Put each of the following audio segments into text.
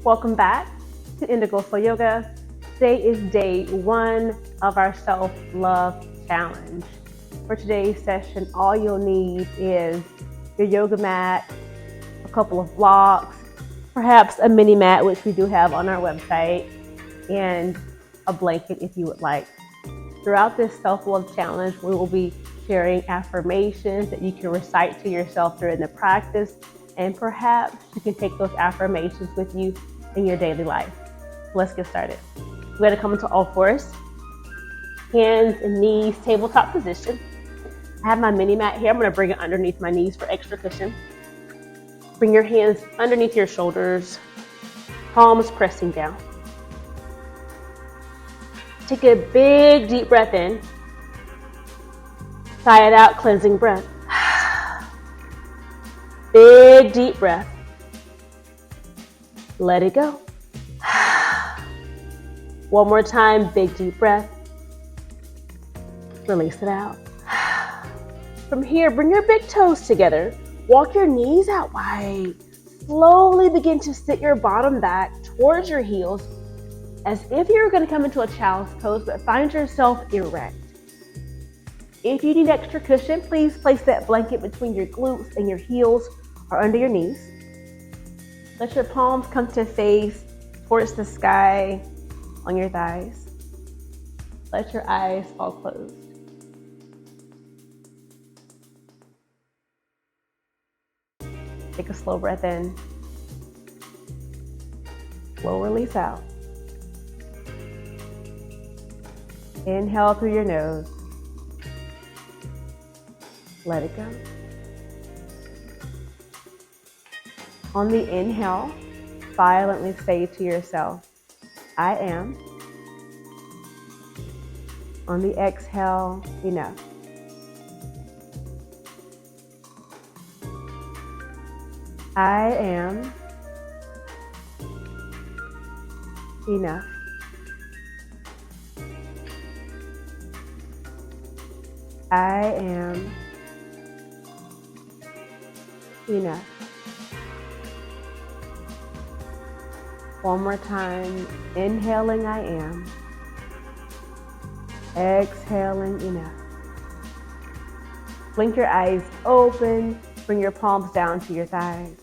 Welcome back to Indigo for Yoga. Today is day 1 of our self-love challenge. For today's session, all you'll need is your yoga mat, a couple of blocks, perhaps a mini mat, which we do have on our website, and a blanket if you would like. Throughout this self-love challenge, we will be sharing affirmations that you can recite to yourself during the practice, and perhaps you can take those affirmations with you in your daily life. Let's get started. We're going to come into all fours, hands and knees, tabletop position. I have my mini mat here. I'm going to bring it underneath my knees for extra cushion. Bring your hands underneath your shoulders, palms pressing down. Take a big deep breath in. Sigh it out, cleansing breath. Big deep breath. Let it go. One more time, big deep breath. Release it out. From here, bring your big toes together. Walk your knees out wide. Slowly begin to sit your bottom back towards your heels as if you're going to come into a child's pose, but find yourself erect. If you need extra cushion, please place that blanket between your glutes and your heels or under your knees. Let your palms come to face towards the sky on your thighs. Let your eyes fall closed. Take a slow breath in. Slow release out. Inhale through your nose. Let it go. On the inhale, silently say to yourself, I am. On the exhale, enough. I am enough. I am enough. One more time, inhaling I am. Exhaling enough. Blink your eyes open, bring your palms down to your thighs.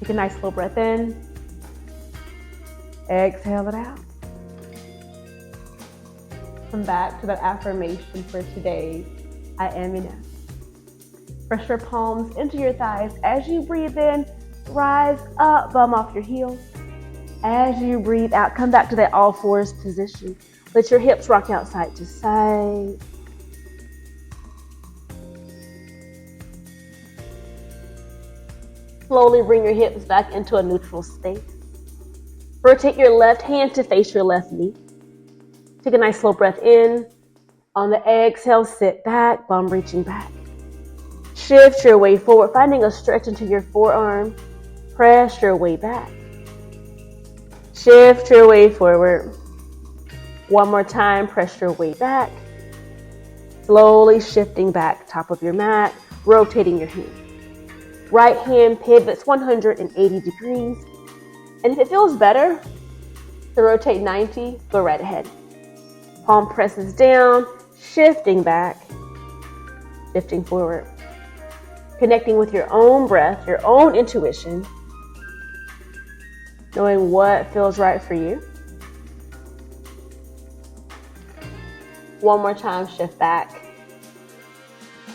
Take a nice slow breath in. Exhale it out. Come back to that affirmation for today. I am enough. Press your palms into your thighs. As you breathe in, rise up, bum off your heels. As you breathe out, come back to that all fours position. Let your hips rock out side to side. Slowly bring your hips back into a neutral state. Rotate your left hand to face your left knee. Take a nice slow breath in. On the exhale, sit back, bum reaching back. Shift your way forward, finding a stretch into your forearm. Press your way back. Shift your way forward. One more time, press your way back. Slowly shifting back, top of your mat, rotating your hand. Right hand pivots 180 degrees. And if it feels better to rotate 90, go right ahead. Palm presses down, shifting back, shifting forward. Connecting with your own breath, your own intuition, knowing what feels right for you. One more time, shift back.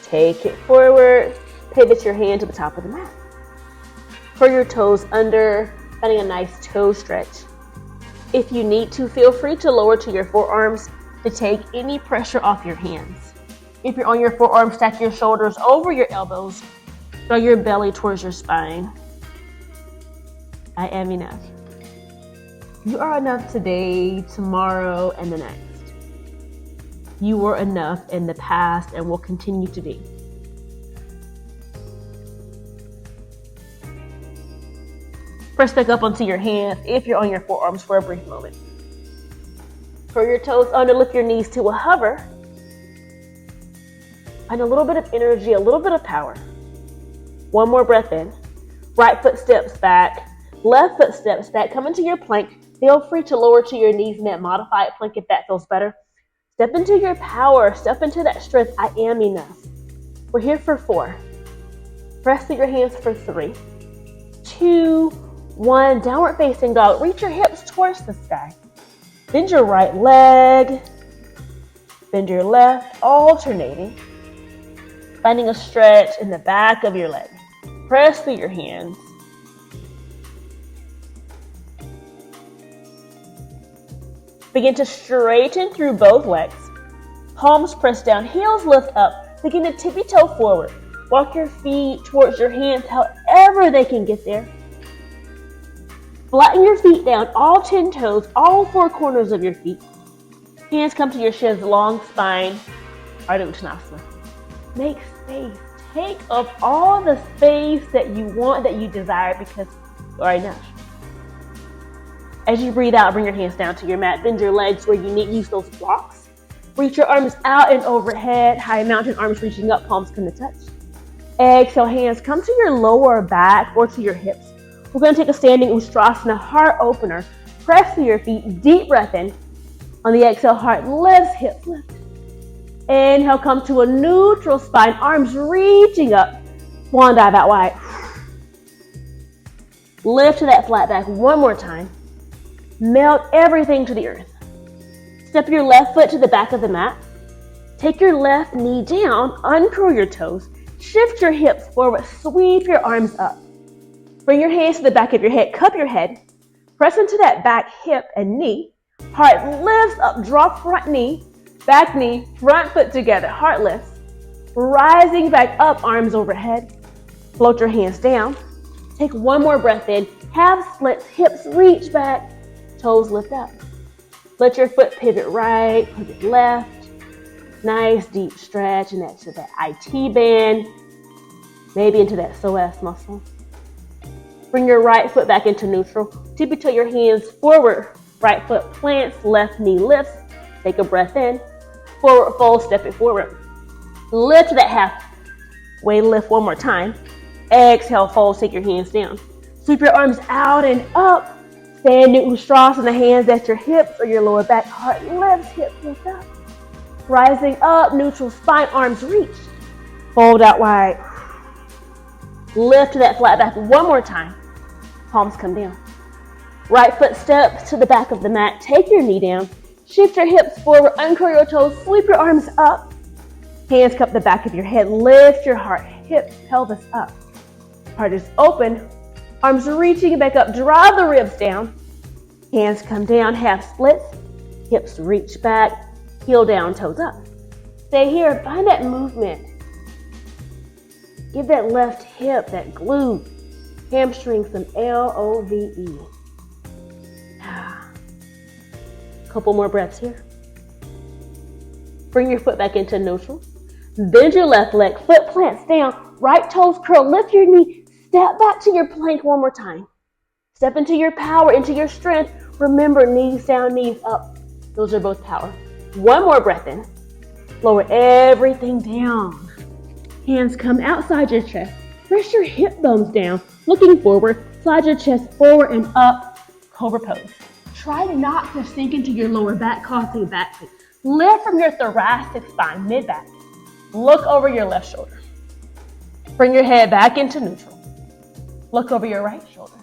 Take it forward, pivot your hand to the top of the mat. Curl your toes under, finding a nice toe stretch. If you need to, feel free to lower to your forearms to take any pressure off your hands. If you're on your forearms, stack your shoulders over your elbows. Draw your belly towards your spine. I am enough. You are enough today, tomorrow, and the next. You were enough in the past and will continue to be. Press back up onto your hands if you're on your forearms for a brief moment. Curl your toes under, lift your knees to a hover. Find a little bit of energy, a little bit of power. One more breath in. Right foot steps back. Left foot steps back, come into your plank. Feel free to lower to your knees in that modified plank if that feels better. Step into your power, step into that strength. I am enough. We're here for 4. Press through your hands for 3, 2, 1. Downward facing dog. Reach your hips towards the sky. Bend your right leg. Bend your left, alternating. Finding a stretch in the back of your leg. Press through your hands. Begin to straighten through both legs. Palms press down, heels lift up. Begin to tippy-toe forward. Walk your feet towards your hands however they can get there. Flatten your feet down, all 10 toes, all 4 corners of your feet. Hands come to your shins, long spine, Ardha Uttanasana. Make space. Take up all the space that you want, that you desire, because you are enough. As you breathe out, bring your hands down to your mat. Bend your legs where you need. Use those blocks. Reach your arms out and overhead. High mountain, arms reaching up, palms come to touch. Exhale, hands come to your lower back or to your hips. We're going to take a standing Ustrasana, heart opener. Press through your feet, deep breath in. On the exhale, heart lifts, hips lift. Inhale, come to a neutral spine, arms reaching up. Swan dive out wide. Lift to that flat back one more time. Melt everything to the earth. Step your left foot to the back of the mat. Take your left knee down, uncurl your toes. Shift your hips forward, sweep your arms up. Bring your hands to the back of your head, cup your head. Press into that back hip and knee. Heart lifts up, drop front knee, back knee, front foot together. Heart lifts. Rising back up, arms overhead. Float your hands down. Take one more breath in. Calf splits, hips reach back, toes lift up. Let your foot pivot right, pivot left. Nice deep stretch and that's to that IT band, maybe into that psoas muscle. Bring your right foot back into neutral. Tippy-toe your hands forward. Right foot plants, left knee lifts. Take a breath in. Forward fold, step it forward. Lift to that halfway lift one more time. Exhale, fold, take your hands down. Sweep your arms out and up. Standing Ustrasana, hands at your hips or your lower back. Heart lifts, hips lift up. Rising up, neutral spine, arms reach. Fold out wide. Lift to that flat back one more time. Palms come down. Right foot steps to the back of the mat. Take your knee down. Shift your hips forward, uncurl your toes, sweep your arms up. Hands cup the back of your head. Lift your heart, hips, pelvis up. Heart is open. Arms reaching back up. Draw the ribs down. Hands come down, half splits. Hips reach back. Heel down, toes up. Stay here, find that movement. Give that left hip, that glute, hamstring some LOVE. Couple more breaths here. Bring your foot back into neutral. Bend your left leg, foot plants down, right toes curl, lift your knee, step back to your plank one more time. Step into your power, into your strength. Remember, knees down, knees up. Those are both power. One more breath in. Lower everything down. Hands come outside your chest. Press your hip bones down. Looking forward, slide your chest forward and up. Cobra pose. Try not to sink into your lower back, causing back pain. Lift from your thoracic spine, mid-back. Look over your left shoulder. Bring your head back into neutral. Look over your right shoulder.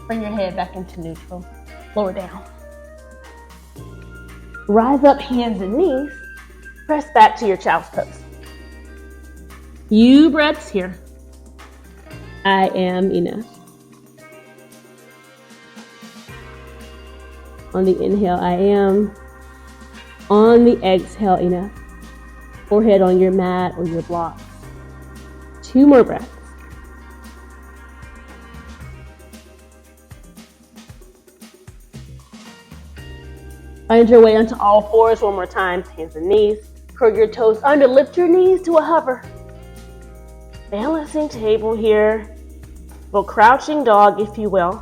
Bring your head back into neutral. Lower down. Rise up, hands and knees. Press back to your child's pose. Few breaths here. I am enough. On the inhale, I am. On the exhale, enough. Forehead on your mat or your blocks. 2 more breaths. Find your way onto all fours one more time. Hands and knees. Curl your toes under. Lift your knees to a hover. Balancing table here. Go crouching dog, if you will.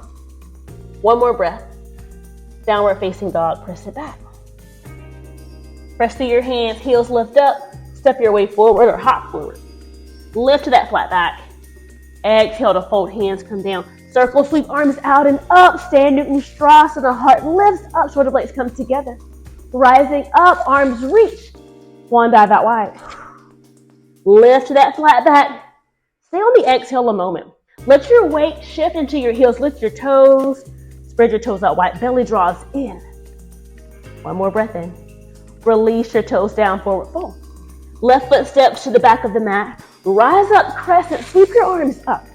One more breath. Downward facing dog. Press it back. Press through your hands. Heels lift up. Step your way forward or hop forward. Lift to that flat back. Exhale to fold. Hands come down. Circle, sweep arms out and up, standing Ustrasana, heart lifts up, shoulder blades come together. Rising up, arms reach. One dive out wide. Lift that flat back. Stay on the exhale a moment. Let your weight shift into your heels. Lift your toes. Spread your toes out wide. Belly draws in. One more breath in. Release your toes down, forward fold. Left foot steps to the back of the mat. Rise up, crescent. Sweep your arms up.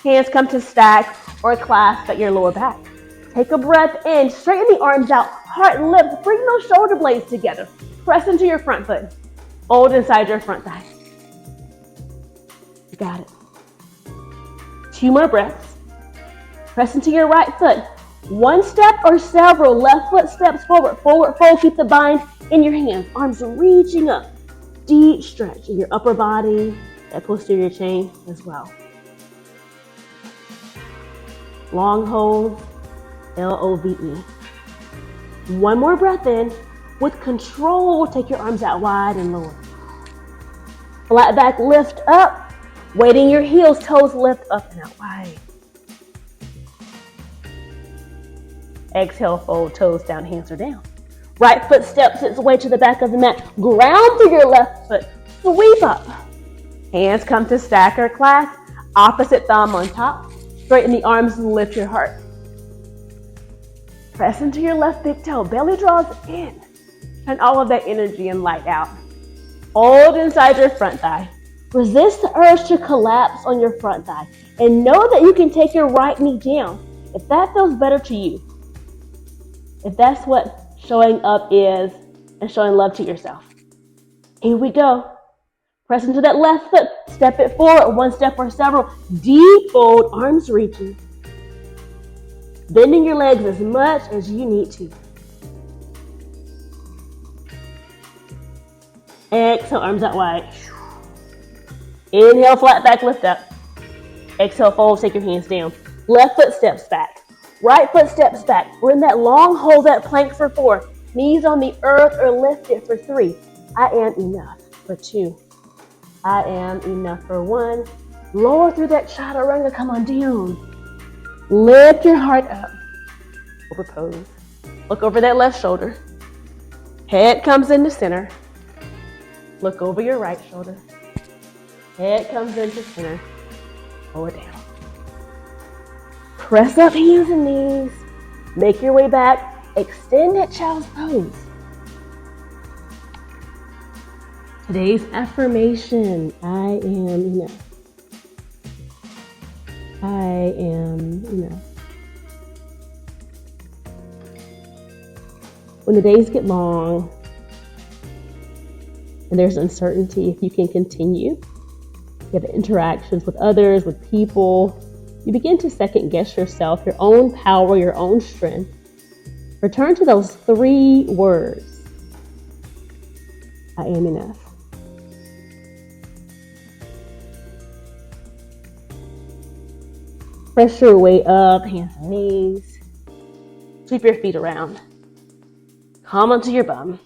Hands come to stack or clasp at your lower back. Take a breath in. Straighten the arms out. Heart lifts. Bring those shoulder blades together. Press into your front foot. Fold inside your front thigh. You got it. 2 more breaths. Press into your right foot. One step or several left foot steps forward. Forward fold. Keep the bind in your hands. Arms reaching up. Deep stretch in your upper body, that posterior chain as well. Long hold, L-O-V-E. One more breath in. With control, take your arms out wide and lower. Flat back, lift up. Weighting your heels, toes lift up and out wide. Exhale, fold, toes down, hands are down. Right foot steps its way to the back of the mat. Ground through your left foot. Sweep up. Hands come to stack or clasp. Opposite thumb on top. Straighten the arms and lift your heart. Press into your left big toe. Belly draws in. And all of that energy and light out. Hold inside your front thigh. Resist the urge to collapse on your front thigh. And know that you can take your right knee down if that feels better to you. If that's what showing up is and showing love to yourself. Here we go. Press into that left foot. Step it forward. One step or several. Deep fold. Arms reaching. Bending your legs as much as you need to. Exhale, arms out wide. Inhale, flat back, lift up. Exhale, fold, take your hands down. Left foot steps back. Right foot steps back. We're in that long hold, that plank for 4. Knees on the earth or lifted for 3. I am enough for 2. I am enough for 1. Lower through that chaturanga, come on down. Lift your heart up. Over pose. Look over that left shoulder. Head comes into center. Look over your right shoulder. Head comes into center. Lower down. Press up hands and knees. Make your way back. Extend that child's pose. Today's affirmation, I am enough. I am enough. When the days get long and there's uncertainty, if you can continue, you have interactions with others, with people, you begin to second guess yourself, your own power, your own strength. Return to those 3 words. I am enough. Press your way up, hands and knees. Sweep your feet around. Come onto your bum.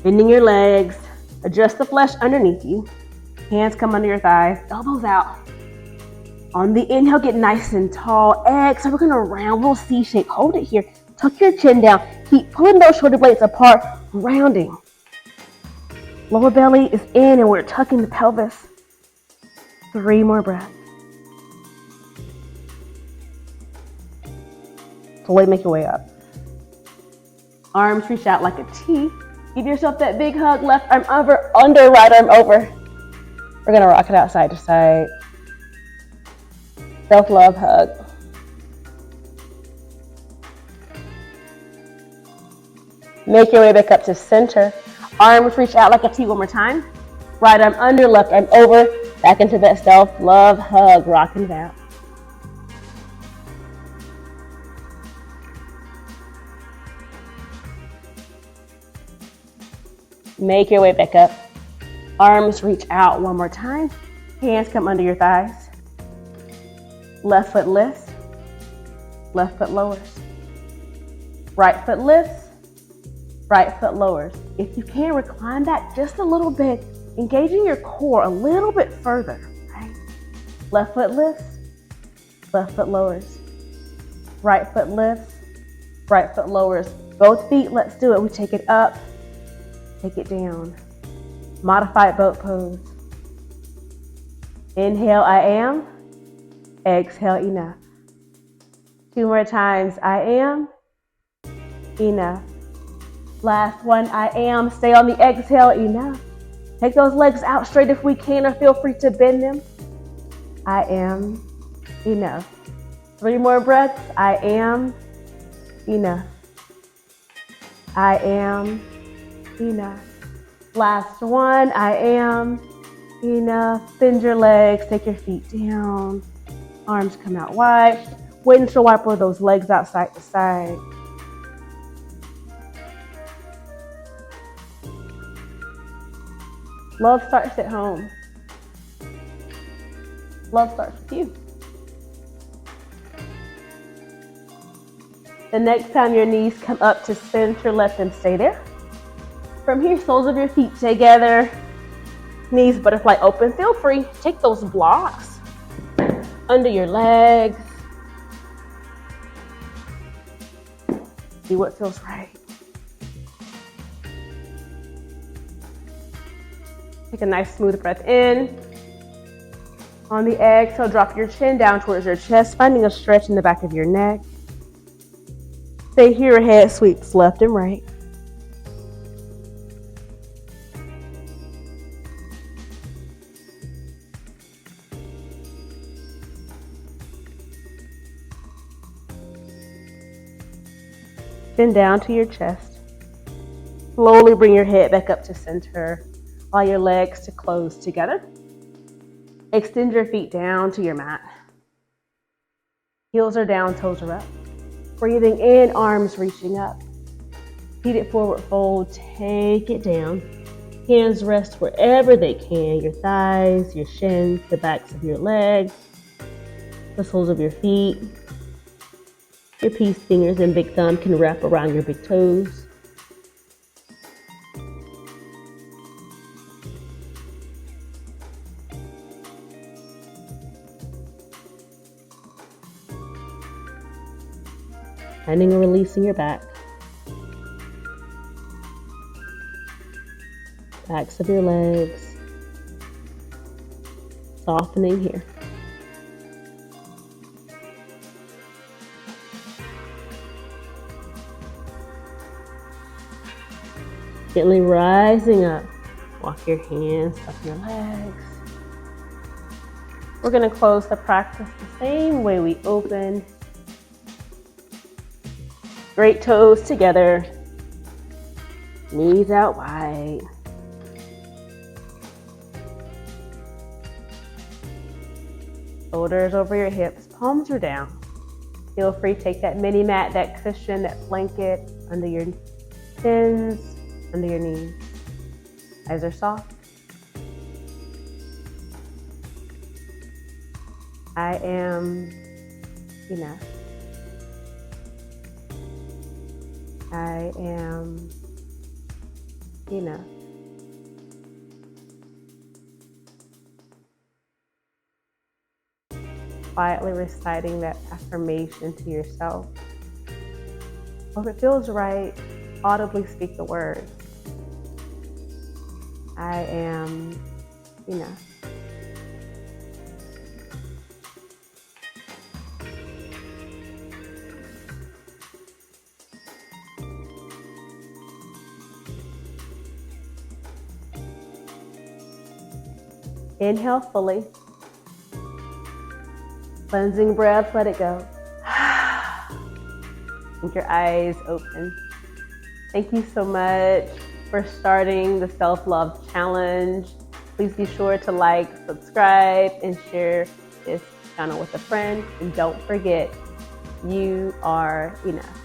Bending your legs. Adjust the flesh underneath you. Hands come under your thighs, elbows out. On the inhale, get nice and tall. Exhale, we're gonna round, little C shape. Hold it here. Tuck your chin down. Keep pulling those shoulder blades apart, rounding. Lower belly is in and we're tucking the pelvis. 3 more breaths. Slowly make your way up. Arms reach out like a T. Give yourself that big hug. Left arm over, under, right arm over. We're gonna rock it out side to side. Self-love hug. Make your way back up to center. Arms reach out like a T one more time. Right arm under, left arm over. Back into that self-love hug, rocking it out. Make your way back up. Arms reach out one more time. Hands come under your thighs. Left foot lifts. Left foot lowers. Right foot lifts. Right foot lowers. If you can, recline back just a little bit, engaging your core a little bit further. Right? Left foot lifts, left foot lowers. Right foot lifts, right foot lowers. Both feet, let's do it. We take it up, take it down. Modified boat pose. Inhale, I am. Exhale, enough. 2 more times, I am. Enough. Last one, I am. Stay on the exhale, enough. Take those legs out straight if we can, or feel free to bend them. I am. Enough. 3 more breaths. I am. Enough. I am. Enough. Last one. I am. Enough. Bend your legs. Take your feet down. Arms come out wide. Windshield wiper those legs out side to side. Love starts at home. Love starts with you. The next time your knees come up to center, let them stay there. From here, soles of your feet together. Knees butterfly open. Feel free. Take those blocks under your legs. See what feels right. Take a nice smooth breath in. On the exhale, drop your chin down towards your chest, finding a stretch in the back of your neck. Stay here, head sweeps left and right. Chin down to your chest. Slowly bring your head back up to center. Allow your legs to close together. Extend your feet down to your mat. Heels are down, toes are up. Breathing in, arms reaching up. Seated forward fold, take it down. Hands rest wherever they can. Your thighs, your shins, the backs of your legs, the soles of your feet. Your peace fingers and big thumb can wrap around your big toes. Finding and releasing your back. Backs of your legs. Softening here. Gently rising up. Walk your hands up your legs. We're going to close the practice the same way we opened. Great toes together. Knees out wide. Shoulders over your hips. Palms are down. Feel free to take that mini mat, that cushion, that blanket under your shins, under your knees. Eyes are soft. I am enough. I am enough. Quietly reciting that affirmation to yourself. Or if it feels right, audibly speak the words. I am enough. Inhale fully. Cleansing breath, let it go. Keep your eyes open. Thank you so much for starting the Self-Love Challenge. Please be sure to like, subscribe, and share this channel with a friend. And don't forget, you are enough.